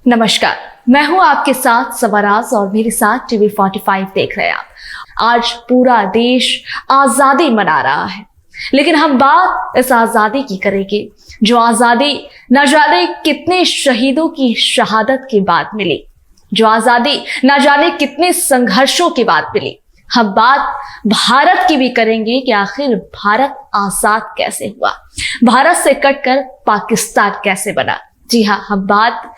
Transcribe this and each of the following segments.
नमस्कार, मैं हूं आपके साथ सवराज और मेरे साथ टीवी 45 देख रहे हैं आप। आज पूरा देश आजादी मना रहा है, लेकिन हम बात इस आजादी की करेंगे जो आजादी न जाने कितने शहीदों की शहादत के बाद मिली, जो आजादी न जाने कितने संघर्षों के बाद मिली। हम बात भारत की भी करेंगे कि आखिर भारत आजाद कैसे हुआ, भारत से कटकर पाकिस्तान कैसे बना। जी हाँ, हम बात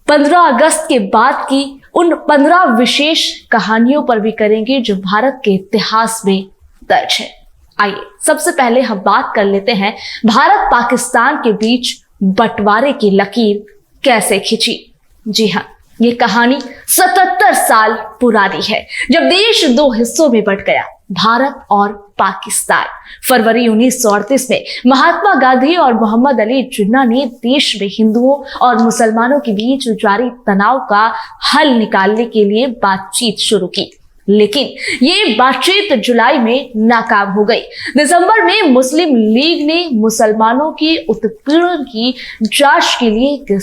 15 अगस्त के बाद की उन 15 विशेष कहानियों पर भी करेंगे जो भारत के इतिहास में दर्ज है। आइए सबसे पहले हम बात कर लेते हैं भारत पाकिस्तान के बीच बंटवारे की लकीर कैसे खिंची। जी हाँ, ये कहानी 77 साल पुरानी है, जब देश दो हिस्सों में बंट गया, भारत और पाकिस्तान। फरवरी 1938 में महात्मा गांधी और मोहम्मद अली जिन्ना ने देश में हिंदुओं और मुसलमानों के बीच जारी तनाव का हल निकालने के लिए बातचीत शुरू की, लेकिन ये बातचीत जुलाई में नाकाम हो गई। दिसंबर में मुस्लिम लीग ने मुसलमानों के उत्पीड़न की जांच के लिए एक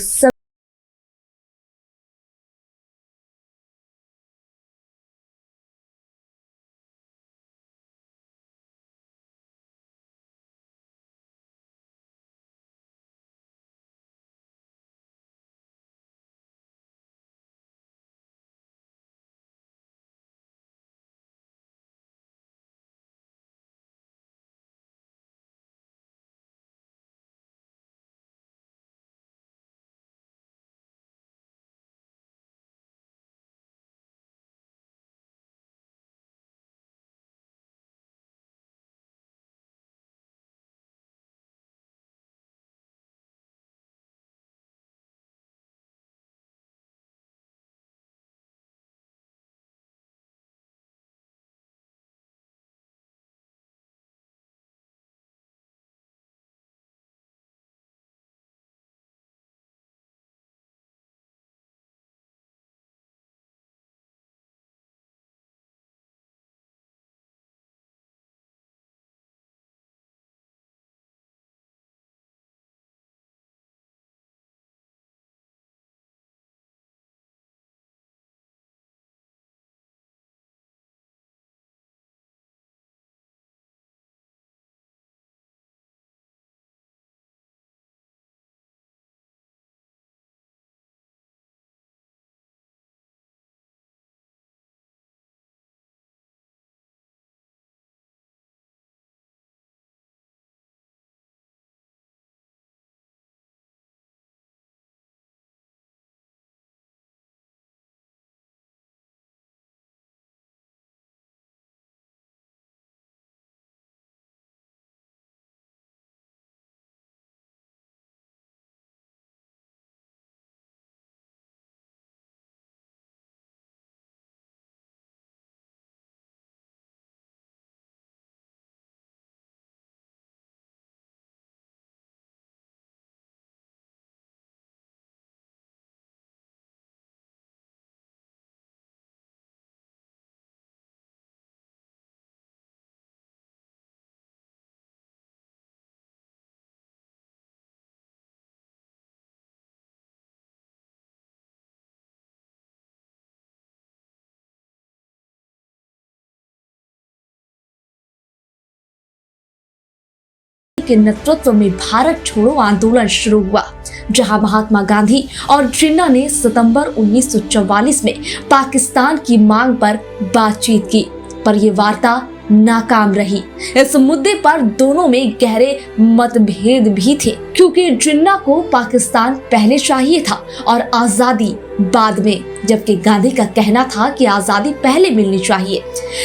के नेतृत्व में भारत छोड़ो आंदोलन शुरू हुआ, जहां महात्मा गांधी और जिन्ना ने सितंबर 1944 में पाकिस्तान की मांग पर बातचीत की, पर यह वार्ता नाकाम रही। इस मुद्दे पर दोनों में गहरे मतभेद भी थे, क्योंकि जिन्ना को पाकिस्तान पहले चाहिए था और आजादी बाद में, जबकि गांधी का कहना था कि आजादी पहले मिलनी चाहिए।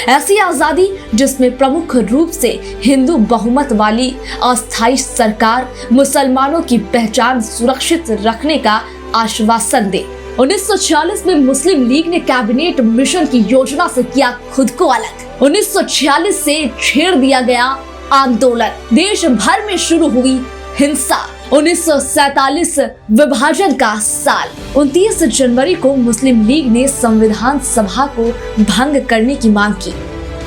ऐसी आजादी जिसमें प्रमुख रूप से हिंदू बहुमत वाली अस्थायी सरकार मुसलमानों की पहचान सुरक्षित रखने का आश्वासन दे। 1946 में मुस्लिम लीग ने कैबिनेट मिशन की योजना से किया खुद को अलग। 1946 से छेड़ दिया गया आंदोलन, देश भर में शुरू हुई हिंसा। 1947 विभाजन का साल। 29 जनवरी को मुस्लिम लीग ने संविधान सभा को भंग करने की मांग की।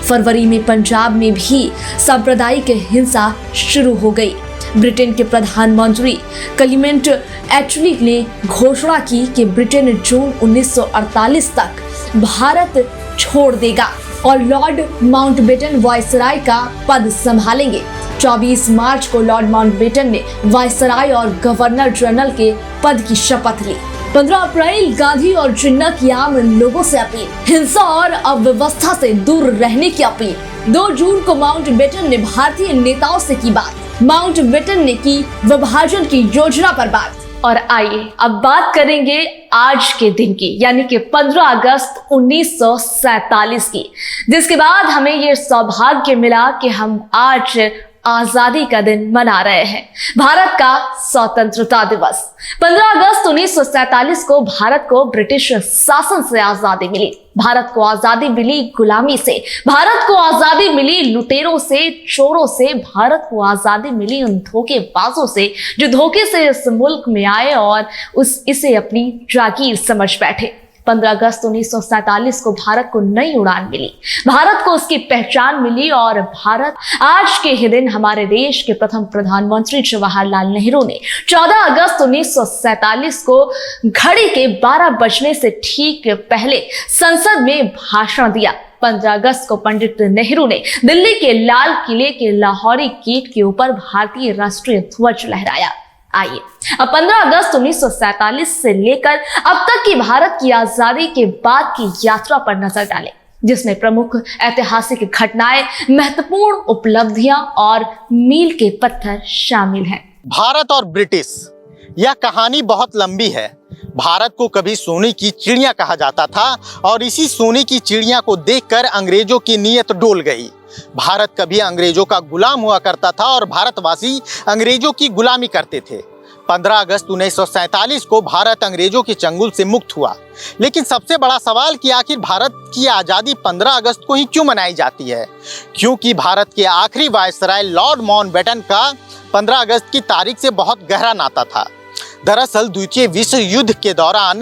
फरवरी में पंजाब में भी सांप्रदायिक हिंसा शुरू हो गई। ब्रिटेन के प्रधानमंत्री क्लेमेंट एटली ने घोषणा की कि ब्रिटेन जून 1948 तक भारत छोड़ देगा और लॉर्ड माउंटबेटन वायसराय का पद संभालेंगे। 24 मार्च को लॉर्ड माउंटबेटन ने वायसराय और गवर्नर जनरल के पद की शपथ ली। 15 अप्रैल गांधी और जिन्ना की आम लोगों से अपील, हिंसा और अव्यवस्था से दूर रहने की अपील। 2 जून को माउंटबेटन ने भारतीय नेताओं से की बात। माउंटबेटन ने की विभाजन की योजना पर बात। और आइए अब बात करेंगे आज के दिन की, यानी कि 15 अगस्त 1947 की, जिसके बाद हमें ये सौभाग्य मिला कि हम आज आजादी का दिन मना रहे हैं, भारत का स्वतंत्रता दिवस। 15 अगस्त 1947 को भारत को ब्रिटिश शासन से आजादी मिली। भारत को आजादी मिली गुलामी से, भारत को आजादी मिली लुटेरों से, चोरों से, भारत को आजादी मिली उन धोखेबाजों से जो धोखे से इस मुल्क में आए और इसे अपनी जागीर समझ बैठे। 15 अगस्त 1947 को भारत को नई उड़ान मिली, भारत को उसकी पहचान मिली और भारत आज के ही दिन हमारे देश के प्रथम प्रधानमंत्री जवाहरलाल नेहरू ने 14 अगस्त 1947 को घड़ी के 12 बजने से ठीक पहले संसद में भाषण दिया। 15 अगस्त को पंडित नेहरू ने दिल्ली के लाल किले के लाहौरी गेट के ऊपर भारतीय राष्ट्रीय ध्वज लहराया। आइए अब 15 अगस्त 1947 से लेकर अब तक की भारत की आजादी के बाद की यात्रा पर नजर डालें, जिसमें प्रमुख ऐतिहासिक घटनाएं, महत्वपूर्ण उपलब्धियां और मील के पत्थर शामिल हैं। भारत और ब्रिटिश, यह कहानी बहुत लंबी है। भारत को कभी सोने की चिड़िया कहा जाता था और इसी सोने की चिड़िया को देखकर अंग्रेजों की नीयत डोल गई। भारत कभी अंग्रेजों का गुलाम हुआ करता था और भारतवासी अंग्रेजों की गुलामी करते थे। 15 अगस्त 1947 को भारत अंग्रेजों के चंगुल से मुक्त हुआ। लेकिन सबसे बड़ा सवाल कि आखिर भारत की आज़ादी 15 अगस्त को ही क्यों मनाई जाती है? क्योंकि भारत के आखिरी वायसराय लॉर्ड माउंटबेटन का 15 अगस्त की तारीख से बहुत गहरा नाता था। दरअसल द्वितीय विश्व युद्ध के दौरान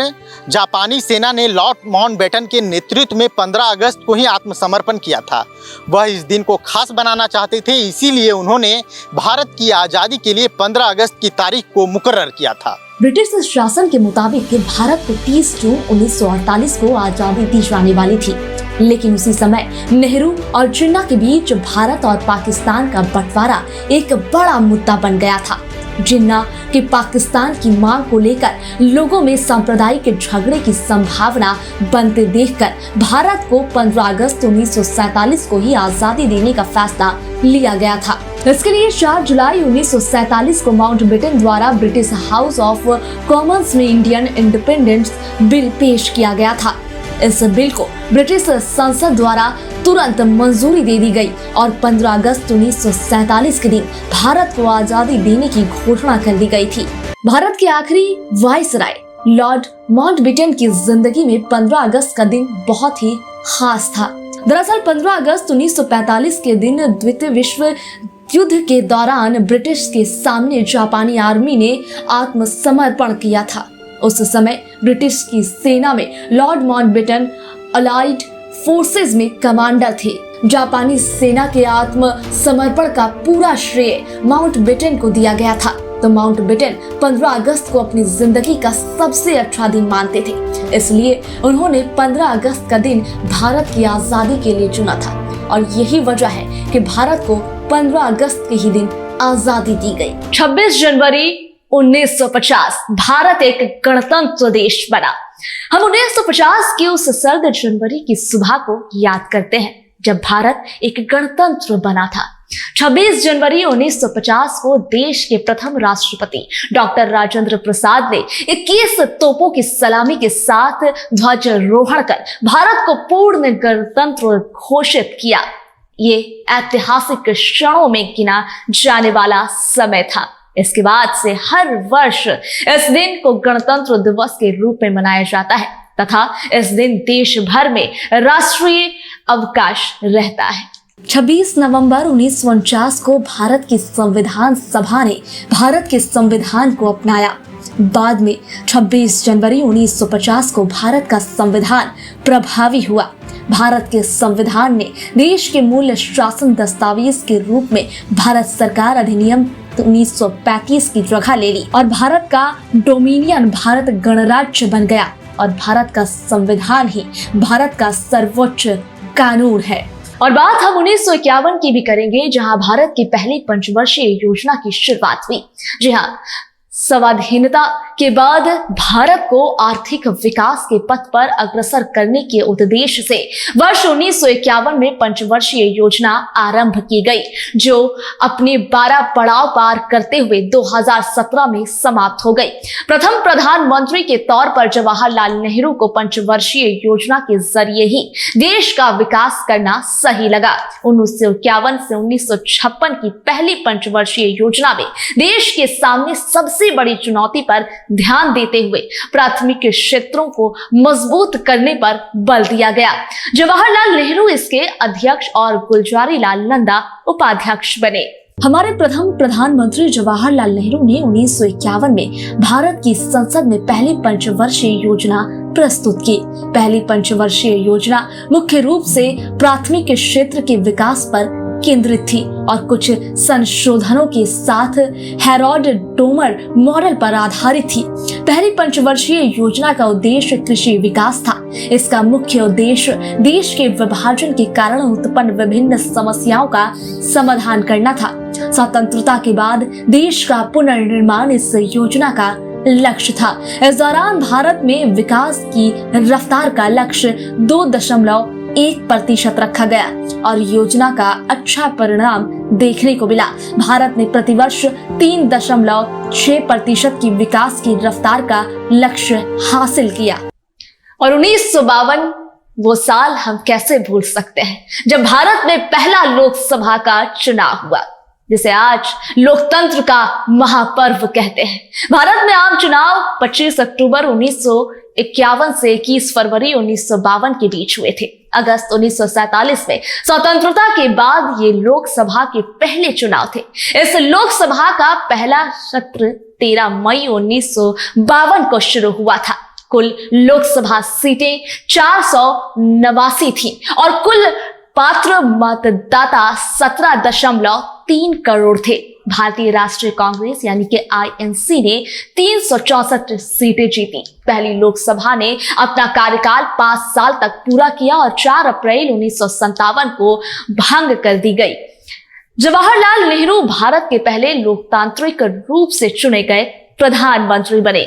जापानी सेना ने लॉर्ड माउंटबेटन के नेतृत्व में 15 अगस्त को ही आत्मसमर्पण किया था। वह इस दिन को खास बनाना चाहते थे, इसीलिए उन्होंने भारत की आज़ादी के लिए 15 अगस्त की तारीख को मुकर्रर किया था। ब्रिटिश शासन के मुताबिक भारत को 30 जून 1948 को आजादी दी जाने वाली थी, लेकिन उसी समय नेहरू और जिन्ना के बीच भारत और पाकिस्तान का बंटवारा एक बड़ा मुद्दा बन गया था। जिन्ना के पाकिस्तान की मांग को लेकर लोगों में सांप्रदायिक झगड़े की संभावना बनते देखकर भारत को 15 अगस्त 1947 को ही आजादी देने का फैसला लिया गया था। इसके लिए 4 जुलाई 1947 को माउंटबेटन द्वारा ब्रिटिश हाउस ऑफ कॉमन्स में इंडियन इंडिपेंडेंस बिल पेश किया गया था। इस बिल को ब्रिटिश संसद द्वारा तुरंत मंजूरी दे दी गई और 15 अगस्त 1947 के दिन भारत को आजादी देने की घोषणा कर दी गई थी। भारत के आखिरी वायसराय लॉर्ड माउंटबेटन की जिंदगी में 15 अगस्त का दिन बहुत ही खास था। दरअसल 15 अगस्त 1945 के दिन द्वितीय विश्व युद्ध के दौरान ब्रिटिश के सामने जापानी आर्मी ने आत्मसमर्पण किया था। उस समय ब्रिटिश की सेना में लॉर्ड माउंटबेटन अलाइड फोर्सेस में कमांडर थे। जापानी सेना के आत्मसमर्पण का पूरा श्रेय माउंटबेटन को दिया गया था। तो माउंटबेटन 15 अगस्त को अपनी जिंदगी का सबसे अच्छा दिन मानते थे, इसलिए उन्होंने 15 अगस्त का दिन भारत की आजादी के लिए चुना था और यही वजह है कि भारत को 15 अगस्त के ही दिन आजादी दी गई। 26 जनवरी 1950 भारत एक गणतंत्र देश बना। हम 1950 की उस सर्द जनवरी की सुबह को याद करते हैं जब भारत एक गणतंत्र बना था। 26 जनवरी 1950 को देश के प्रथम राष्ट्रपति डॉक्टर राजेंद्र प्रसाद ने 21 तोपों की सलामी के साथ ध्वजारोहण कर भारत को पूर्ण गणतंत्र घोषित किया। ये ऐतिहासिक क्षणों में गिना जाने वाला समय था। इसके बाद से हर वर्ष इस दिन को गणतंत्र दिवस के रूप में मनाया जाता है तथा इस दिन देश भर में राष्ट्रीय अवकाश रहता है। 26 नवंबर 1949 को भारत की संविधान सभा ने भारत के संविधान को अपनाया। बाद में 26 जनवरी 1950 को भारत का संविधान प्रभावी हुआ। भारत के संविधान ने देश के मूल शासन दस्तावेज के रूप में भारत सरकार अधिनियम तो 1935 की जगह ले ली और भारत का डोमिनियन भारत गणराज्य बन गया और भारत का संविधान ही भारत का सर्वोच्च कानून है। और बात हम 1951 की भी करेंगे, जहां भारत की पहली पंचवर्षीय योजना की शुरुआत हुई। जी हाँ, स्वाधीनता के बाद भारत को आर्थिक विकास के पथ पर अग्रसर करने के उद्देश्य से वर्ष 1951 में पंचवर्षीय योजना आरंभ की गई, जो अपने 12 पड़ाव पार करते हुए 2017 में समाप्त हो गई। प्रथम प्रधानमंत्री के तौर पर जवाहरलाल नेहरू को पंचवर्षीय योजना के जरिए ही देश का विकास करना सही लगा। 1951 से 1956 की पहली पंचवर्षीय योजना में देश के सामने सबसे बड़ी चुनौती पर ध्यान देते हुए प्राथमिक क्षेत्रों को मजबूत करने पर बल दिया गया। जवाहरलाल नेहरू इसके अध्यक्ष और गुलजारी लाल नंदा उपाध्यक्ष बने। हमारे प्रथम प्रधानमंत्री जवाहरलाल नेहरू ने 1951 में भारत की संसद में पहली पंचवर्षीय योजना प्रस्तुत की। पहली पंचवर्षीय योजना मुख्य रूप से प्राथमिक क्षेत्र के विकास पर केंद्रित थी और कुछ संशोधनों के साथ हेरोल्ड डोमर मॉडल पर आधारित थी। पहली पंचवर्षीय योजना का उद्देश्य कृषि विकास था। इसका मुख्य उद्देश्य देश के विभाजन के कारण उत्पन्न विभिन्न समस्याओं का समाधान करना था। स्वतंत्रता के बाद देश का पुनर्निर्माण इस योजना का लक्ष्य था। इस दौरान भारत में विकास की रफ्तार का लक्ष्य 2.1% रखा गया और योजना का अच्छा परिणाम देखने को मिला। भारत ने प्रतिवर्ष 3.6% की विकास की रफ्तार का लक्ष्य हासिल किया। और 1952 वो साल हम कैसे भूल सकते हैं, जब भारत में पहला लोकसभा का चुनाव हुआ, जिसे आज लोकतंत्र का महापर्व कहते हैं। भारत में आम चुनाव 25 अक्टूबर 1951 से 21 फरवरी 1952 के बीच हुए थे। अगस्त 1947 में स्वतंत्रता के बाद ये लोकसभा के पहले चुनाव थे। इस लोकसभा का पहला सत्र 13 मई 1952 को शुरू हुआ था। कुल लोकसभा सीटें 489 थी और कुल पात्र मतदाता 17.3 करोड़ थे। भारतीय राष्ट्रीय कांग्रेस यानी कि आईएनसी ने 364 सीटें जीती। पहली लोकसभा ने अपना कार्यकाल 5 साल तक पूरा किया और 4 अप्रैल 1957 को भंग कर दी गई। जवाहरलाल नेहरू भारत के पहले लोकतांत्रिक रूप से चुने गए प्रधानमंत्री बने।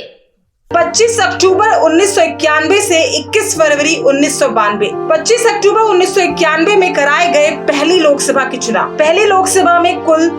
25 अक्टूबर 1991 से 21 फरवरी 1992। 25 अक्टूबर 1991 में कराए गए पहली लोकसभा के चुनाव। पहली लोकसभा में कुल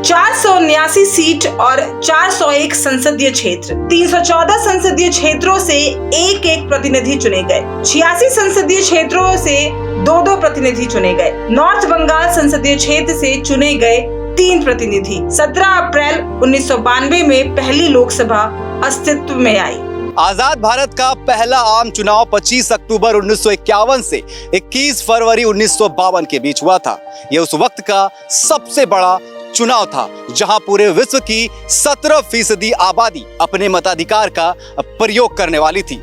479 सीट और 401 संसदीय क्षेत्र, 314 संसदीय क्षेत्रों से एक प्रतिनिधि चुने गए। 86 संसदीय क्षेत्रों से 2 प्रतिनिधि चुने गए। नॉर्थ बंगाल संसदीय क्षेत्र से चुने गए 3 प्रतिनिधि। 17 अप्रैल 1992 में पहली लोकसभा अस्तित्व में आई। आजाद भारत का पहला आम चुनाव 25 अक्टूबर 1951 से 21 फरवरी 1952 के बीच हुआ था। यह उस वक्त का सबसे बड़ा चुनाव था, जहां पूरे विश्व की 17% आबादी अपने मताधिकार का प्रयोग करने वाली थी।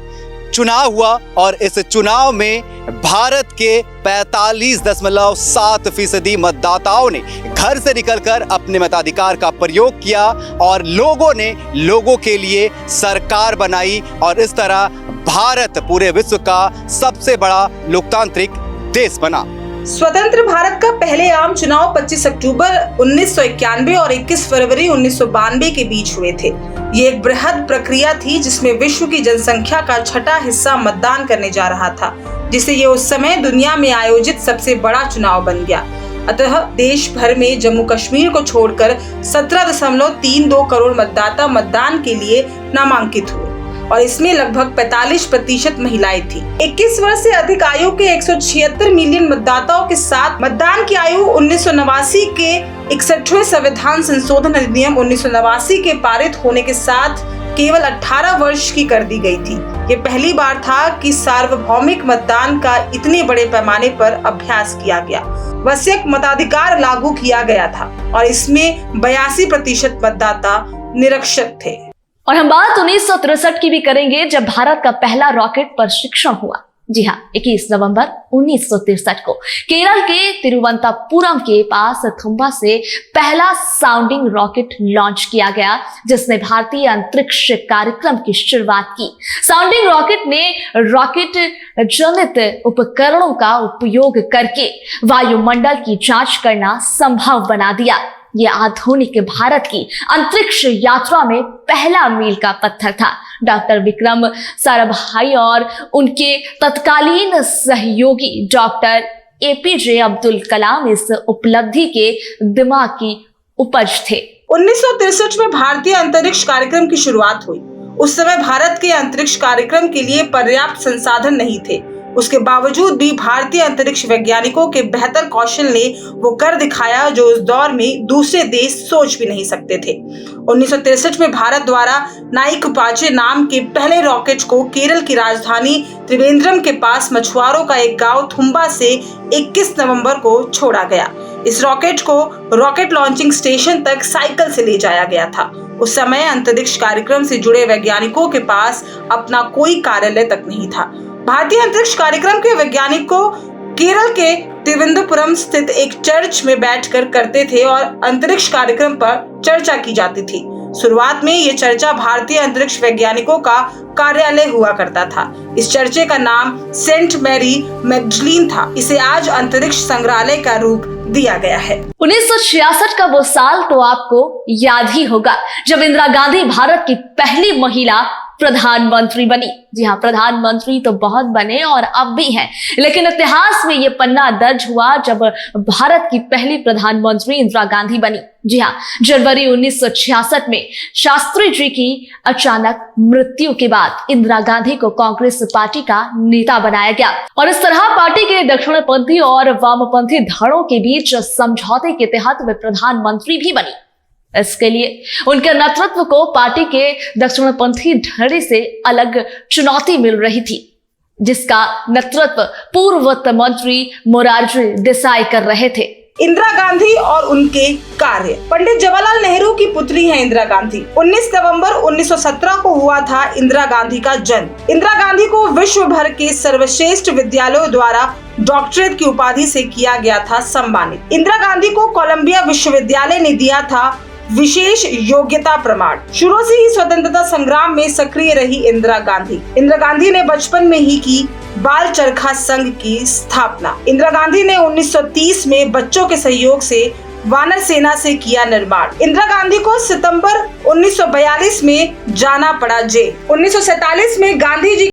चुनाव हुआ और इस चुनाव में भारत के 45.7% मतदाताओं ने घर से निकलकर अपने मताधिकार का प्रयोग किया और लोगों ने लोगों के लिए सरकार बनाई और इस तरह भारत पूरे विश्व का सबसे बड़ा लोकतांत्रिक देश बना। स्वतंत्र भारत का पहले आम चुनाव 25 अक्टूबर 1991 और 21 फरवरी 1992 के बीच हुए थे। ये एक बृहद प्रक्रिया थी जिसमें विश्व की जनसंख्या का छठा हिस्सा मतदान करने जा रहा था, जिससे ये उस समय दुनिया में आयोजित सबसे बड़ा चुनाव बन गया। अतः देश भर में जम्मू कश्मीर को छोड़कर 17.32 करोड़ मतदाता मतदान के लिए नामांकित हुए और इसमें लगभग 45% महिलाएं थी। 21 वर्ष से अधिक आयु के 176 मिलियन मतदाताओं के साथ मतदान की आयु 1989 के 61वें संविधान संशोधन अधिनियम 1989 के पारित होने के साथ केवल 18 वर्ष की कर दी गई थी। ये पहली बार था कि सार्वभौमिक मतदान का इतने बड़े पैमाने पर अभ्यास किया गया। वयस्क मताधिकार लागू किया गया था और इसमें 82% मतदाता निरक्षर थे। और हम बात 1963 की भी करेंगे, जब भारत का पहला रॉकेट प्रशिक्षण हुआ। जी हाँ, 21 नवंबर 1963 को केरल के तिरुवनंतपुरम के पास थुम्बा से पहला साउंडिंग रॉकेट लॉन्च किया गया, जिसने भारतीय अंतरिक्ष कार्यक्रम की शुरुआत की। साउंडिंग रॉकेट ने रॉकेट जनित उपकरणों का उपयोग करके वायुमंडल की जांच करना संभव बना दिया। ये आधुनिक भारत की अंतरिक्ष यात्रा में पहला मील का पत्थर था। डॉक्टर विक्रम साराभाई और उनके तत्कालीन सहयोगी डॉक्टर एपीजे अब्दुल कलाम इस उपलब्धि के दिमाग की उपज थे। 1963 में भारतीय अंतरिक्ष कार्यक्रम की शुरुआत हुई। उस समय भारत के अंतरिक्ष कार्यक्रम के लिए पर्याप्त संसाधन नहीं थे। उसके बावजूद भी भारतीय अंतरिक्ष वैज्ञानिकों के बेहतर कौशल ने वो कर दिखाया जो उस दौर में दूसरे देश सोच भी नहीं सकते थे। 1963 में भारत द्वारा नाइक उपाचे नाम के पहले रॉकेट को केरल की राजधानी त्रिवेंद्रम के पास मछुआरों का एक गांव थुम्बा से 21 नवंबर को छोड़ा गया। इस रॉकेट को रॉकेट लॉन्चिंग स्टेशन तक साइकिल से ले जाया गया था। उस समय अंतरिक्ष कार्यक्रम से जुड़े वैज्ञानिकों के पास अपना कोई कार्यालय तक नहीं था। भारतीय अंतरिक्ष कार्यक्रम के वैज्ञानिक को केरल के तिरुवनंतपुरम स्थित एक चर्च में बैठकर करते थे और अंतरिक्ष कार्यक्रम पर चर्चा की जाती थी। शुरुआत में ये चर्चा भारतीय अंतरिक्ष वैज्ञानिकों का कार्यालय हुआ करता था। इस चर्चे का नाम सेंट मैरी मैगडलीन था। इसे आज अंतरिक्ष संग्रहालय का रूप दिया गया है। 1966 का वो साल तो आपको याद ही होगा जब इंदिरा गांधी भारत की पहली महिला प्रधानमंत्री बनी। जी हाँ, प्रधानमंत्री तो बहुत बने और अब भी हैं, लेकिन इतिहास में ये पन्ना दर्ज हुआ जब भारत की पहली प्रधानमंत्री इंदिरा गांधी बनी। जी हाँ, जनवरी 1966 में शास्त्री जी की अचानक मृत्यु के बाद इंदिरा गांधी को कांग्रेस पार्टी का नेता बनाया गया और इस तरह पार्टी के दक्षिणपंथी और वामपंथी धड़ों के बीच समझौते के तहत वे प्रधानमंत्री भी बनी। इसके लिए उनके नेतृत्व को पार्टी के दक्षिणपंथी धड़े से अलग चुनौती मिल रही थी, जिसका नेतृत्व पूर्व वित्त मंत्री मोरारजी देसाई कर रहे थे। इंदिरा गांधी और उनके कार्य। पंडित जवाहरलाल नेहरू की पुत्री हैं इंदिरा गांधी। 19 नवंबर 1917 को हुआ था इंदिरा गांधी का जन्म। इंदिरा गांधी को विश्व भर के सर्वश्रेष्ठ विद्यालयों द्वारा डॉक्टरेट की उपाधि से किया गया था सम्मानित। इंदिरा गांधी को कोलंबिया विश्वविद्यालय ने दिया था विशेष योग्यता प्रमाण। शुरू से ही स्वतंत्रता संग्राम में सक्रिय रही इंदिरा गांधी। इंदिरा गांधी ने बचपन में ही की बाल चरखा संघ की स्थापना। इंदिरा गांधी ने 1930 में बच्चों के सहयोग से वानर सेना से किया निर्माण। इंदिरा गांधी को सितंबर 1942 में जाना पड़ा जेल। 1947 में गांधी जी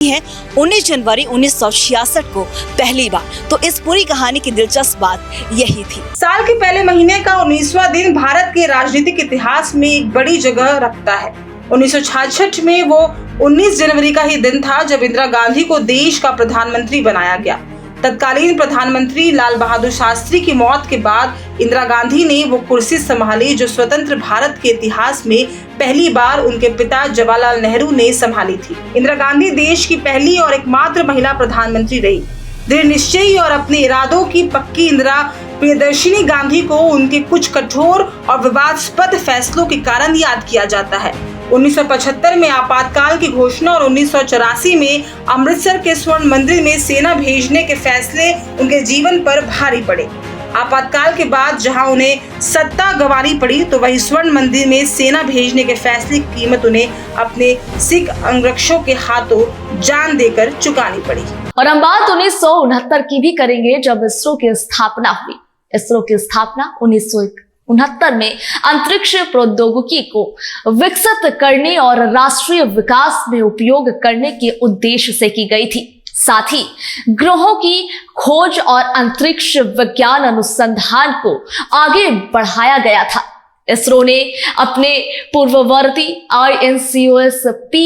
है 19 जनवरी 1966 को पहली बार। तो इस पूरी कहानी की दिलचस्प बात यही थी। साल के पहले महीने का 19वां दिन भारत के राजनीतिक इतिहास में एक बड़ी जगह रखता है। 1966 में वो 19 जनवरी का ही दिन था जब इंदिरा गांधी को देश का प्रधानमंत्री बनाया गया। तत्कालीन प्रधानमंत्री लाल बहादुर शास्त्री की मौत के बाद इंदिरा गांधी ने वो कुर्सी संभाली जो स्वतंत्र भारत के इतिहास में पहली बार उनके पिता जवाहरलाल नेहरू ने संभाली थी। इंदिरा गांधी देश की पहली और एकमात्र महिला प्रधानमंत्री रही। दृढ़ निश्चयी और अपने इरादों की पक्की इंदिरा प्रियदर्शिनी गांधी को उनके कुछ कठोर और विवादास्पद फैसलों के कारण याद किया जाता है। 1975 में आपातकाल की घोषणा और 1984 में अमृतसर के स्वर्ण मंदिर में सेना भेजने के फैसले उनके जीवन पर भारी पड़े। आपातकाल के बाद जहां उन्हें सत्ता गंवानी पड़ी, तो वही स्वर्ण मंदिर में सेना भेजने के फैसले की कीमत उन्हें अपने सिख अंगरक्षकों के हाथों जान देकर चुकानी पड़ी। और हम बात 1969 की भी करेंगे, जब इसरो की स्थापना हुई। इसरो की स्थापना 1969 में अंतरिक्ष प्रौद्योगिकी को विकसित करने और राष्ट्रीय विकास में उपयोग करने के उद्देश्य से की गई थी। साथ ही ग्रहों की खोज और अंतरिक्ष विज्ञान अनुसंधान को आगे बढ़ाया गया था। इसरो ने अपने पूर्ववर्ती INCOSPAR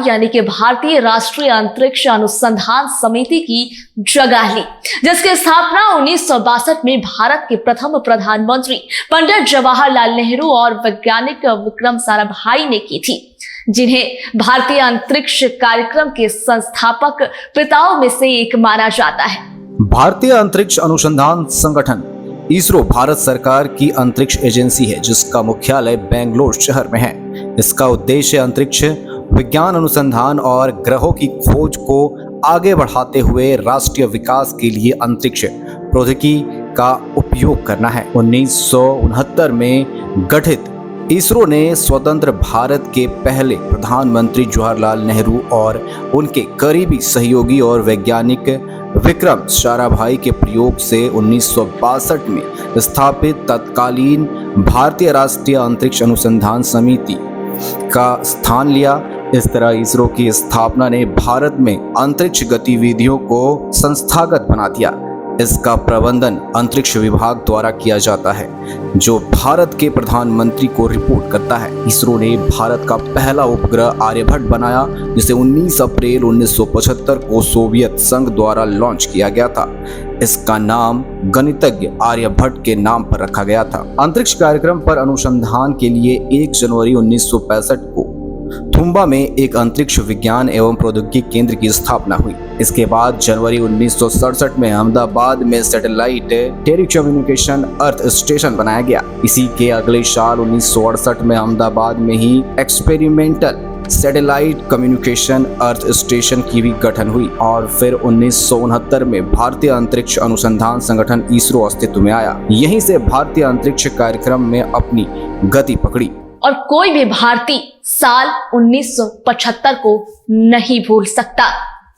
यानी कि भारतीय राष्ट्रीय अंतरिक्ष अनुसंधान समिति की जगह ली, जिसकी स्थापना 1962 में भारत के प्रथम प्रधानमंत्री पंडित जवाहरलाल नेहरू और वैज्ञानिक विक्रम साराभाई ने की थी, जिन्हें भारतीय अंतरिक्ष कार्यक्रम के संस्थापक पिताओं में से एक माना जाता है। भारतीय अंतरिक्ष अनुसंधान संगठन इसरो भारत सरकार की अंतरिक्ष एजेंसी है, जिसका मुख्यालय बेंगलोर शहर में है। इसका उद्देश्य अंतरिक्ष विज्ञान अनुसंधान और ग्रहों की खोज को आगे बढ़ाते हुए राष्ट्रीय विकास के लिए अंतरिक्ष प्रौद्योगिकी का उपयोग करना है। 1969 में गठित इसरो ने स्वतंत्र भारत के पहले प्रधानमंत्री जवाहरलाल नेहरू और उनके करीबी सहयोगी और वैज्ञानिक विक्रम साराभाई के प्रयोग से 1962 में स्थापित तत्कालीन भारतीय राष्ट्रीय अंतरिक्ष अनुसंधान समिति का स्थान लिया। इस तरह इसरो की स्थापना ने भारत में अंतरिक्ष गतिविधियों को संस्थागत बना दिया। इसका प्रबंधन अंतरिक्ष विभाग द्वारा किया जाता है, जो भारत के प्रधानमंत्री को रिपोर्ट करता है। इसरो ने भारत का पहला उपग्रह आर्यभट्ट बनाया, जिसे 19 अप्रैल 1975 को सोवियत संघ द्वारा लॉन्च किया गया था। इसका नाम गणितज्ञ आर्यभट्ट के नाम पर रखा गया था। अंतरिक्ष कार्यक्रम पर अनुसंधान के लिए 1 जनवरी 1965 को थुम्बा में एक अंतरिक्ष विज्ञान एवं प्रौद्योगिकी केंद्र की स्थापना हुई। इसके बाद जनवरी 1967 में अहमदाबाद में सैटेलाइट टेलीकम्युनिकेशन अर्थ स्टेशन बनाया गया। इसी के अगले साल 1968 में अहमदाबाद में ही experimental satellite communication earth station की भी गठन हुई और फिर 1969 में भारतीय अंतरिक्ष अनुसंधान संगठन इसरो अस्तित्व में आया। यहीं से भारतीय अंतरिक्ष कार्यक्रम में अपनी गति पकड़ी। और कोई भी भारतीय साल 1975 को नहीं भूल सकता।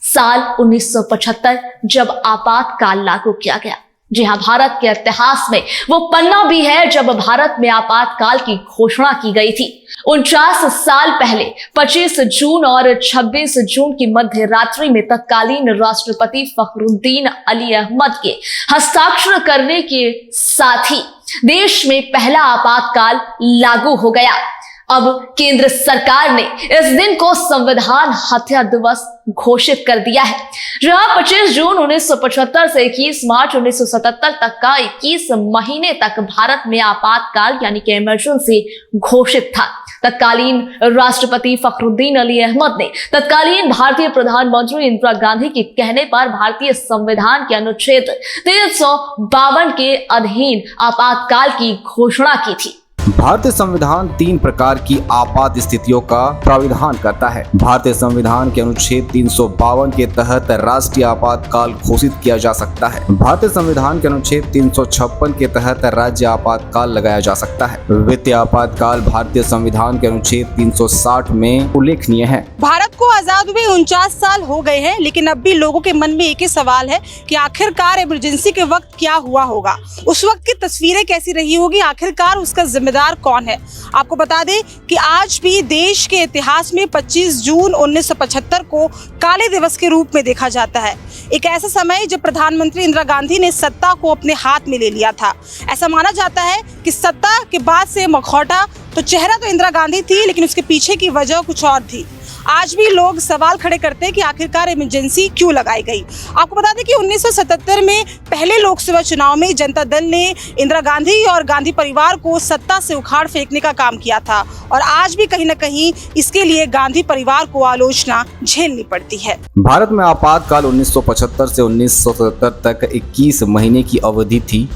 साल 1975 जब आपातकाल लागू किया गया। जी हाँ, भारत के इतिहास में वो पन्ना भी है जब भारत में आपातकाल की घोषणा की गई थी। 49 साल पहले 25 जून और 26 जून की मध्य रात्रि में तत्कालीन राष्ट्रपति फखरुद्दीन अली अहमद के हस्ताक्षर करने के साथ ही देश में पहला आपातकाल लागू हो गया। अब केंद्र सरकार ने इस दिन को संविधान हत्या दिवस घोषित कर दिया है, जहां 25 जून 1975 से 21 मार्च 1977 तक का 21 महीने तक भारत में आपातकाल यानी कि इमरजेंसी घोषित था। तत्कालीन राष्ट्रपति फखरुद्दीन अली अहमद ने तत्कालीन भारतीय प्रधानमंत्री इंदिरा गांधी के कहने पर भारतीय संविधान के अनुच्छेद 352 के अधीन आपातकाल की घोषणा की थी। भारतीय संविधान 3 प्रकार की आपात स्थितियों का प्राविधान करता है। भारतीय संविधान के अनुच्छेद 352 के तहत राष्ट्रीय आपातकाल घोषित किया जा सकता है। भारतीय संविधान के अनुच्छेद 356 के तहत राज्य आपातकाल लगाया जा सकता है। वित्तीय आपातकाल भारतीय संविधान के अनुच्छेद 360 में उल्लेखनीय है। भारत को आजाद हुए 49 साल हो गए हैं, लेकिन अब भी लोगों के मन में एक ही सवाल है कि आखिरकार इमरजेंसी के वक्त क्या हुआ होगा, उस वक्त की तस्वीरें कैसी रही होगी, आखिरकार उसका जिम्मेदार कौन है। आपको बता दें कि आज भी देश के इतिहास में 25 जून 1975 को काले दिवस के रूप में देखा जाता है। एक ऐसा समय जब प्रधानमंत्री इंदिरा गांधी ने सत्ता को अपने हाथ में ले लिया था। ऐसा माना जाता है कि सत्ता के बाद से मखौटा तो चेहरा तो इंदिरा गांधी थी, लेकिन उसके पीछे की वजह कुछ और थी। आज भी लोग सवाल खड़े करते हैं कि आखिरकार इमरजेंसी क्यों लगाई गई। आपको बता दें कि 1977 में पहले लोकसभा चुनाव में जनता दल ने इंदिरा गांधी और गांधी परिवार को सत्ता से उखाड़ फेंकने का काम किया था और आज भी कहीं न कहीं इसके लिए गांधी परिवार को आलोचना झेलनी पड़ती है। भारत में आपातकाल 1975 से 1977 तक 21 महीने की अवधि थी,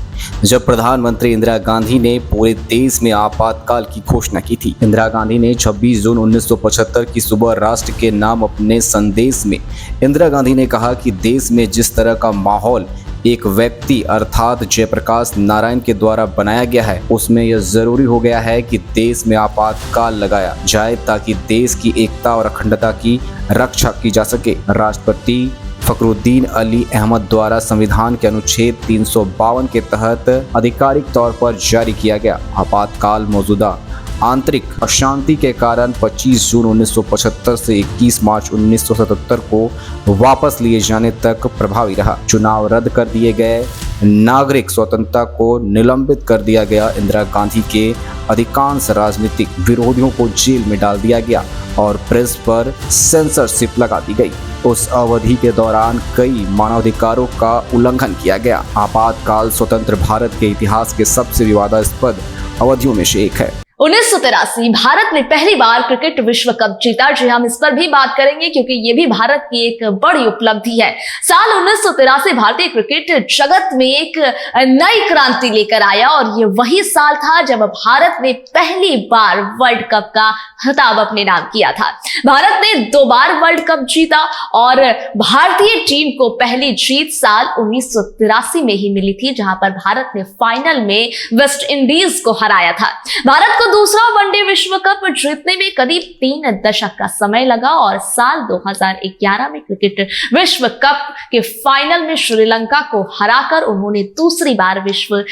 जब प्रधानमंत्री इंदिरा गांधी ने पूरे देश में आपातकाल की घोषणा की थी। इंदिरा गांधी ने 26 जून 1975 की सुबह राष्ट्र के नाम अपने संदेश में इंदिरा गांधी ने कहा कि देश में जिस तरह का माहौल एक व्यक्ति अर्थात जयप्रकाश नारायण के द्वारा बनाया गया है, उसमें यह जरूरी हो गया है कि देश में आपातकाल लगाया जाए ताकि देश की एकता और अखंडता की रक्षा की जा सके। राष्ट्रपति फखरुद्दीन अली अहमद द्वारा संविधान के अनुच्छेद 352 के तहत आधिकारिक तौर पर जारी किया गया। आपातकाल मौजूदा आंतरिक अशांति के कारण 25 जून 1975 से 21 मार्च 1977 को वापस लिए जाने तक प्रभावी रहा। चुनाव रद्द कर दिए गए, नागरिक स्वतंत्रता को निलंबित कर दिया गया, इंदिरा गांधी के अधिकांश राजनीतिक विरोधियों को जेल में डाल दिया गया और प्रेस पर सेंसरशिप लगा दी गई। उस अवधि के दौरान कई मानवाधिकारों का उल्लंघन किया गया। आपातकाल स्वतंत्र भारत के इतिहास के सबसे विवादास्पद अवधियों में से एक है। 1983 भारत ने पहली बार क्रिकेट विश्व कप जीता। जी हम इस पर भी बात करेंगे क्योंकि ये भी भारत की एक बड़ी उपलब्धि है। साल 1983 भारतीय क्रिकेट जगत में एक नई क्रांति लेकर आया और ये वही साल था जब भारत ने पहली बार वर्ल्ड कप का खिताब अपने नाम किया था। भारत ने 2 बार वर्ल्ड कप जीता और भारतीय टीम को पहली जीत साल 1983 में ही मिली थी, जहां पर भारत ने फाइनल में वेस्ट इंडीज को हराया था। भारत को दूसरा वनडे विश्व कप जीतने में करीब 3 दशक का समय लगा और साल 2011 में क्रिकेट विश्व कप के फाइनल में श्रीलंका को हराकर उन्होंने दूसरी बार विश्व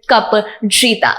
कप जीता।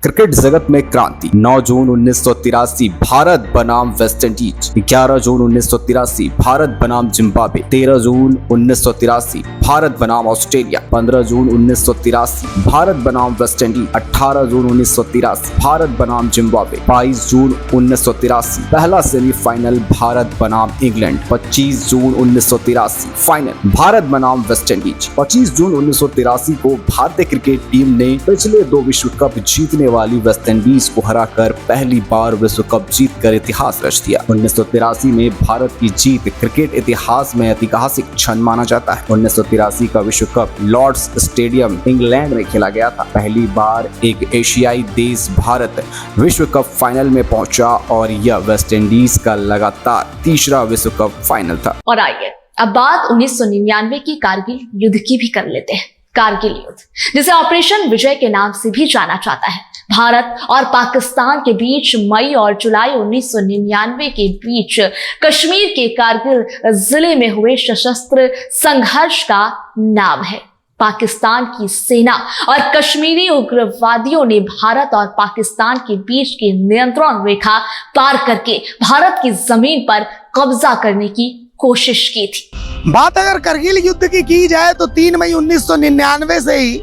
क्रिकेट जगत में क्रांति। 9 जून 1983 भारत बनाम वेस्ट इंडीज, 11 जून 1983 भारत बनाम जिम्बाब्वे, 13 जून 1983 भारत बनाम ऑस्ट्रेलिया, 15 जून 1983 भारत बनाम वेस्ट इंडीज, 18 जून 1983 भारत बनाम जिम्बाब्वे, 22 जून 1983 पहला सेमीफाइनल भारत बनाम इंग्लैंड, 25 जून 1983 फाइनल भारत बनाम वेस्ट इंडीज। 25 जून 1983 को भारतीय क्रिकेट टीम ने पिछले 2 विश्व कप जीतने वाली वेस्ट इंडीज को हराकर पहली बार विश्व कप जीतकर इतिहास रच दिया। 1983 में भारत की जीत क्रिकेट इतिहास में ऐतिहासिक क्षण माना जाता है। 1983 का विश्व कप लॉर्ड्स स्टेडियम इंग्लैंड में खेला गया था। पहली बार एक एशियाई देश भारत विश्व कप फाइनल में पहुंचा और यह वेस्ट इंडीज का लगातार तीसरा विश्व कप फाइनल था। और आइए अब बात 1999 की कारगिल युद्ध की भी कर लेते हैं। कारगिल युद्ध, जिसे ऑपरेशन विजय के नाम से भी जाना जाता है, भारत और पाकिस्तान के बीच मई और जुलाई 1999 के बीच कश्मीर के कारगिल जिले में हुए सशस्त्र संघर्ष का नाम है। पाकिस्तान की सेना और कश्मीरी उग्रवादियों ने भारत और पाकिस्तान के बीच की नियंत्रण रेखा पार करके भारत की जमीन पर कब्जा करने की कोशिश की थी। बात अगर करगिल युद्ध की जाए तो 3 मई 1999 से ही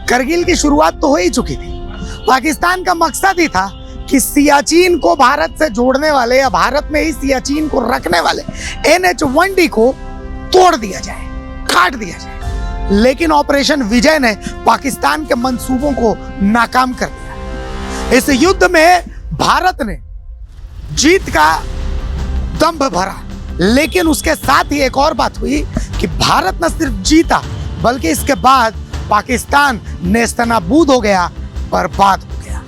करगिल की शुरुआत तो हो ही चुकी थी। पाकिस्तान का मकसद ही था कि सियाचिन को भारत से जोड़ने वाले या भारत में ही सियाचिन को रखने वाले NH-1D को तोड़ दिया जाए, काट दिया जाए। लेकिन ऑपरेशन विजय ने पाकिस्तान के मंसूबों को नाकाम कर दिया। इस युद्ध में भारत ने जीत का दंभ भरा, लेकिन उसके साथ ही एक और बात हुई कि भारत न सिर्फ जीता बल्कि इसके बाद पाकिस्तान नेस्तनाबूद हो गया, बर्बाद हो गया।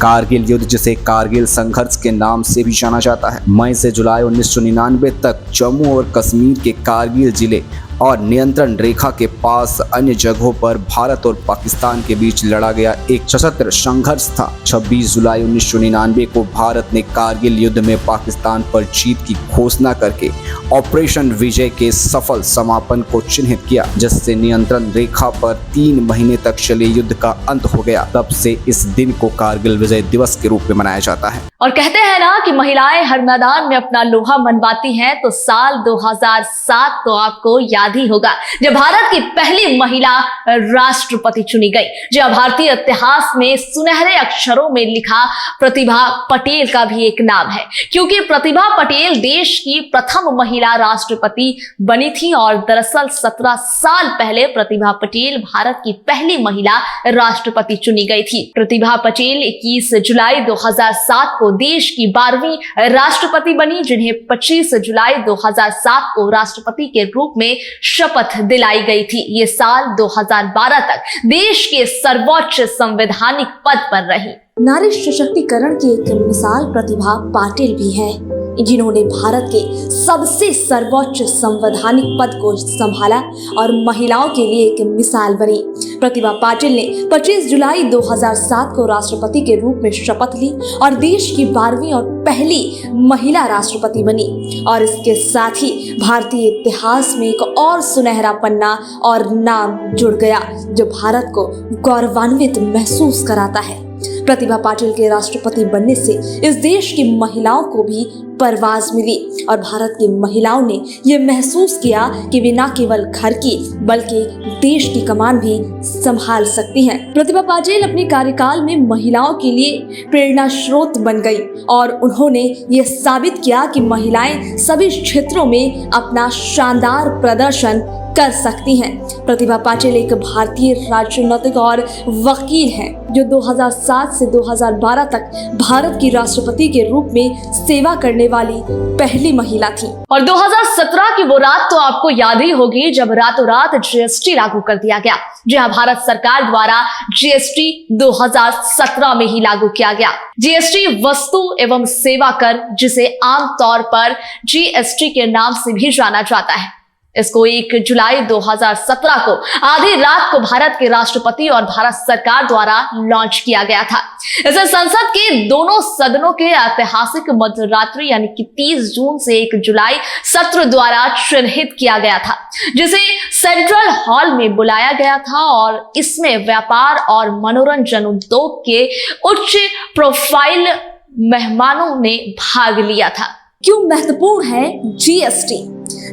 कारगिल युद्ध, जिसे कारगिल संघर्ष के नाम से भी जाना जाता है, मई से जुलाई 1999 तक जम्मू और कश्मीर के कारगिल जिले और नियंत्रण रेखा के पास अन्य जगहों पर भारत और पाकिस्तान के बीच लड़ा गया एक सशस्त्र संघर्ष था। 26 जुलाई 1999 को भारत ने कारगिल युद्ध में पाकिस्तान पर जीत की घोषणा करके ऑपरेशन विजय के सफल समापन को चिन्हित किया, जिससे नियंत्रण रेखा पर 3 महीने तक चले युद्ध का अंत हो गया। तब से इस दिन को कारगिल विजय दिवस के रूप में मनाया जाता है। और कहते हैं ना कि महिलाएं हर मैदान में अपना लोहा मनवाती हैं, तो साल 2007 तो आपको याद ही होगा जब भारत की पहली महिला राष्ट्रपति चुनी गई, जो भारतीय इतिहास में सुनहरे अक्षरों में लिखा प्रतिभा पटेल का भी एक नाम है, क्योंकि प्रतिभा पटेल देश की प्रथम महिला राष्ट्रपति बनी थी। और दरअसल 17 साल पहले प्रतिभा पटेल भारत की पहली महिला राष्ट्रपति चुनी गई थी। प्रतिभा पटेल 21 जुलाई 2007 को देश की 12वीं राष्ट्रपति बनी, जिन्हें 25 जुलाई 2007 को राष्ट्रपति के रूप में शपथ दिलाई गई थी। ये साल 2012 तक देश के सर्वोच्च संवैधानिक पद पर रही। नारी सशक्तिकरण की एक मिसाल प्रतिभा पाटिल भी है। जिन्होंने भारत के सबसे सर्वोच्च संवैधानिक पद को संभाला और महिलाओं के लिए एक मिसाल बनी। प्रतिभा पाटिल ने 25 जुलाई 2007 को राष्ट्रपति के रूप में शपथ ली और देश की 12वीं और पहली महिला राष्ट्रपति बनी और इसके साथ ही भारतीय इतिहास में एक और सुनहरा पन्ना और नाम जुड़ गया जो भारत को गौरवान्वित महसूस कराता है। प्रतिभा पाटिल के राष्ट्रपति बनने से इस देश की महिलाओं को भी परवाज मिली और भारत की महिलाओं ने यह महसूस किया कि वे न केवल घर की बल्कि देश की कमान भी संभाल सकती हैं। प्रतिभा पाटिल अपने कार्यकाल में महिलाओं के लिए प्रेरणा स्रोत बन गई और उन्होंने ये साबित किया कि महिलाएं सभी क्षेत्रों में अपना शानदार प्रदर्शन कर सकती हैं। प्रतिभा पाटिल एक भारतीय राजनीतिक और वकील हैं जो 2007 से 2012 तक भारत की राष्ट्रपति के रूप में सेवा करने वाली पहली महिला थी। और 2017 की वो रात तो आपको याद ही होगी जब रातों रात जीएसटी लागू कर दिया गया। जी हाँ, भारत सरकार द्वारा जीएसटी 2017 में ही लागू किया गया। जीएसटी वस्तु एवं सेवा कर, जिसे आमतौर पर जीएसटी के नाम से भी जाना जाता है, इसको 1 जुलाई 2017 को आधी रात को भारत के राष्ट्रपति और भारत सरकार द्वारा लॉन्च किया गया था। इसे संसद के दोनों सदनों के ऐतिहासिक मध्यरात्रि यानी कि 30 जून से 1 जुलाई सत्र द्वारा चिन्हित किया गया था, जिसे सेंट्रल हॉल में बुलाया गया था और इसमें व्यापार और मनोरंजन उद्योग के उच्च प्रोफाइल मेहमानों ने भाग लिया था। क्यों महत्वपूर्ण है जीएसटी?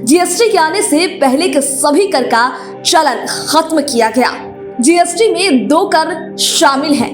जीएसटी के आने से पहले के सभी कर का चलन खत्म किया गया। जीएसटी में 2 कर शामिल हैं,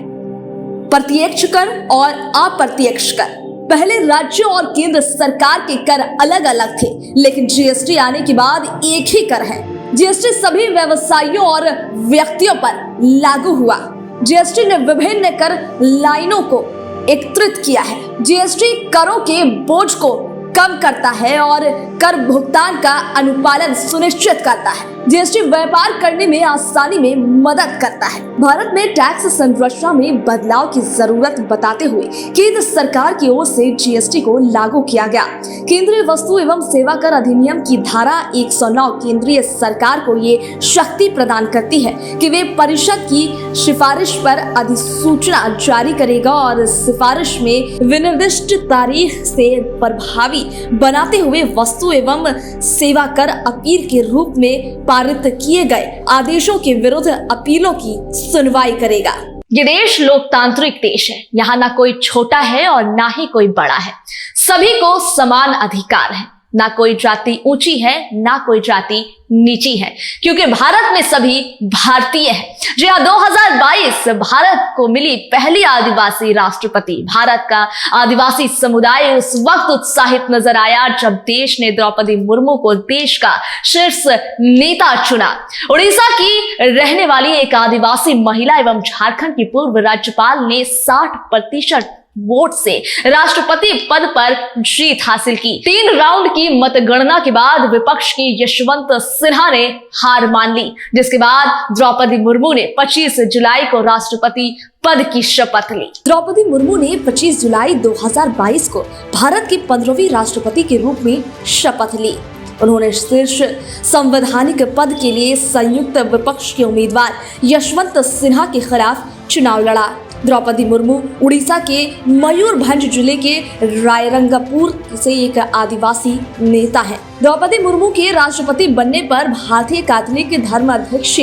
प्रत्यक्ष कर और अप्रत्यक्ष कर। पहले राज्यों और केंद्र सरकार के कर अलग अलग थे, लेकिन जीएसटी आने के बाद एक ही कर है। जीएसटी सभी व्यवसायियों और व्यक्तियों पर लागू हुआ। जीएसटी ने विभिन्न कर लाइनों को एकत्रित किया है। जीएसटी करों के बोझ को कम करता है और कर भुगतान का अनुपालन सुनिश्चित करता है। जीएसटी व्यापार करने में आसानी में मदद करता है। भारत में टैक्स संरचना में बदलाव की जरूरत बताते हुए केंद्र सरकार की ओर से जीएसटी को लागू किया गया। केंद्रीय वस्तु एवं सेवा कर अधिनियम की धारा 109 केंद्रीय सरकार को ये शक्ति प्रदान करती है कि वे परिषद की सिफारिश पर अधिसूचना जारी करेगा और सिफारिश में विनिर्दिष्ट तारीख से प्रभावी बनाते हुए वस्तु एवं सेवा कर अपील के रूप में पारित किए गए आदेशों के विरुद्ध अपीलों की सुनवाई करेगा। ये देश लोकतांत्रिक देश है। यहाँ ना कोई छोटा है और ना ही कोई बड़ा है। सभी को समान अधिकार है। ना कोई जाति ऊंची है, ना कोई जाति नीची है, क्योंकि भारत में सभी भारतीय हैं। जी हाँ, 2022 भारत को मिली पहली आदिवासी राष्ट्रपति। भारत का आदिवासी समुदाय उस वक्त उत्साहित नजर आया जब देश ने द्रौपदी मुर्मू को देश का शीर्ष नेता चुना। उड़ीसा की रहने वाली एक आदिवासी महिला एवं झारखंड की पूर्व राज्यपाल ने 60% वोट से राष्ट्रपति पद पर जीत हासिल की। 3 राउंड की मतगणना के बाद विपक्ष की यशवंत सिन्हा ने हार मान ली, जिसके बाद द्रौपदी मुर्मू ने 25 जुलाई को राष्ट्रपति पद की शपथ ली। द्रौपदी मुर्मू ने 25 जुलाई 2022 को भारत की 15वीं राष्ट्रपति के रूप में शपथ ली। उन्होंने शीर्ष संवैधानिक पद के लिए संयुक्त विपक्ष के उम्मीदवार यशवंत सिन्हा के खिलाफ चुनाव लड़ा। द्रौपदी मुर्मू उड़ीसा के मयूरभंज जिले के रायरंगपुर से एक आदिवासी नेता हैं। द्रौपदी मुर्मू के राष्ट्रपति बनने पर भारतीय कैथोलिक धर्माध्यक्ष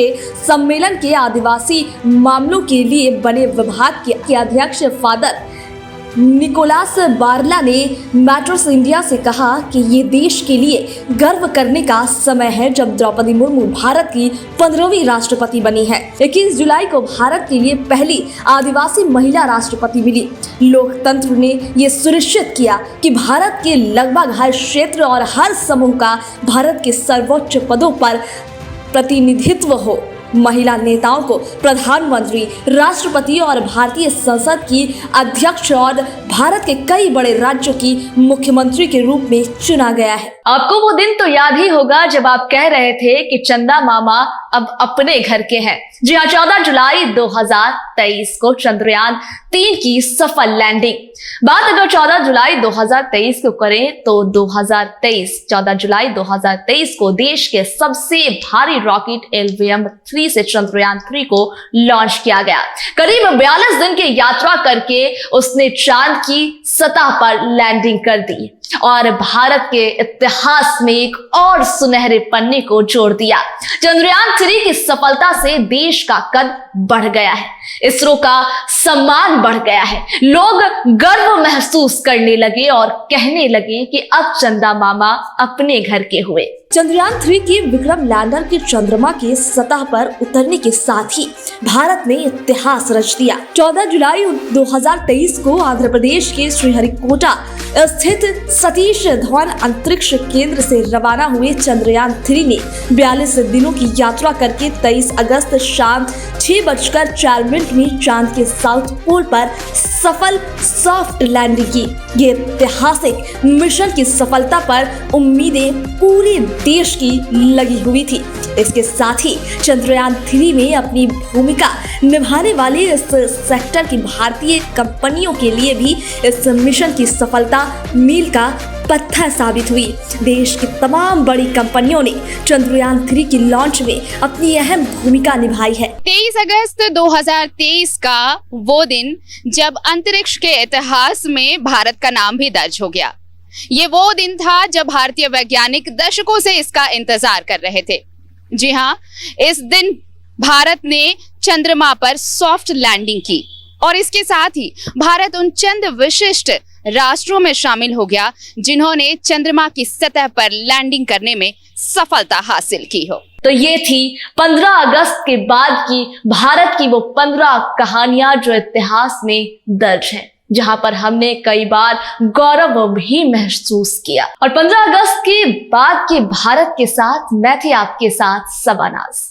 सम्मेलन के आदिवासी मामलों के लिए बने विभाग के अध्यक्ष फादर निकोलास बारला ने मैट्रोस इंडिया से कहा कि ये देश के लिए गर्व करने का समय है जब द्रौपदी मुर्मू भारत की 15वीं राष्ट्रपति बनी है। 21 जुलाई को भारत के लिए पहली आदिवासी महिला राष्ट्रपति मिली। लोकतंत्र ने ये सुनिश्चित किया कि भारत के लगभग हर क्षेत्र और हर समूह का भारत के सर्वोच्च पदों पर प्रतिनिधित्व हो। महिला नेताओं को प्रधानमंत्री, राष्ट्रपति और भारतीय संसद की अध्यक्ष और भारत के कई बड़े राज्यों की मुख्यमंत्री के रूप में चुना गया है। आपको वो दिन तो याद ही होगा जब आप कह रहे थे कि चंदा मामा अब अपने घर के हैं। जी हाँ, 14 जुलाई 2023 को चंद्रयान 3 की सफल लैंडिंग। बात अगर 14 जुलाई 2023 को करें तो 14 जुलाई 2023 को देश के सबसे भारी रॉकेट LVM-3 से चंद्रयान 3 को लॉन्च किया गया। करीब 42 दिन की यात्रा करके उसने चांद की सतह पर लैंडिंग कर दी और भारत के इतिहास में एक और सुनहरे पन्ने को जोड़ दिया। चंद्रयान 3 की सफलता से देश का कद बढ़ गया है, इसरो का सम्मान बढ़ गया है, लोग गर्व महसूस करने लगे और कहने लगे कि अब चंदा मामा अपने घर के हुए। चंद्रयान 3 की विक्रम लैंडर के चंद्रमा की सतह पर उतरने के साथ ही भारत ने इतिहास रच दिया। 14 जुलाई 2023 को आंध्र प्रदेश के श्रीहरिकोटा स्थित सतीश धवन अंतरिक्ष केंद्र से रवाना हुए चंद्रयान 3 ने 42 दिनों की यात्रा करके 23 अगस्त शाम 6:04 में चांद के साउथ पोल पर सफल सॉफ्ट लैंडिंग की। ये ऐतिहासिक मिशन की सफलता पर उम्मीदें पूरे देश की लगी हुई थी। इसके साथ ही चंद्रयान 3 में अपनी भूमिका निभाने वाली इस सेक्टर की भारतीय कंपनियों के लिए भी इस मिशन की सफलता मील का पत्थर साबित हुई। देश की तमाम बड़ी कंपनियों ने चंद्रयान 3 की लॉन्च में अपनी अहम भूमिका निभाई है। 23 अगस्त 2023 का वो दिन जब अंतरिक्ष के इतिहास में भारत का नाम भी दर्ज हो गया। ये वो दिन था जब भारतीय वैज्ञानिक दशकों से इसका इंतजार कर रहे थे। जी हाँ, इस दिन भारत ने चंद्रमा पर सॉफ्ट लैंडिंग की और इसके साथ ही भारत उन चंद विशिष्ट राष्ट्रों में शामिल हो गया जिन्होंने चंद्रमा की सतह पर लैंडिंग करने में सफलता हासिल की हो। तो ये थी 15 अगस्त के बाद की भारत की वो 15 कहानियां जो इतिहास में दर्ज हैं, जहां पर हमने कई बार गौरव भी महसूस किया। और 15 अगस्त के बाद के भारत के साथ मैं थी आपके साथ सबा नाज।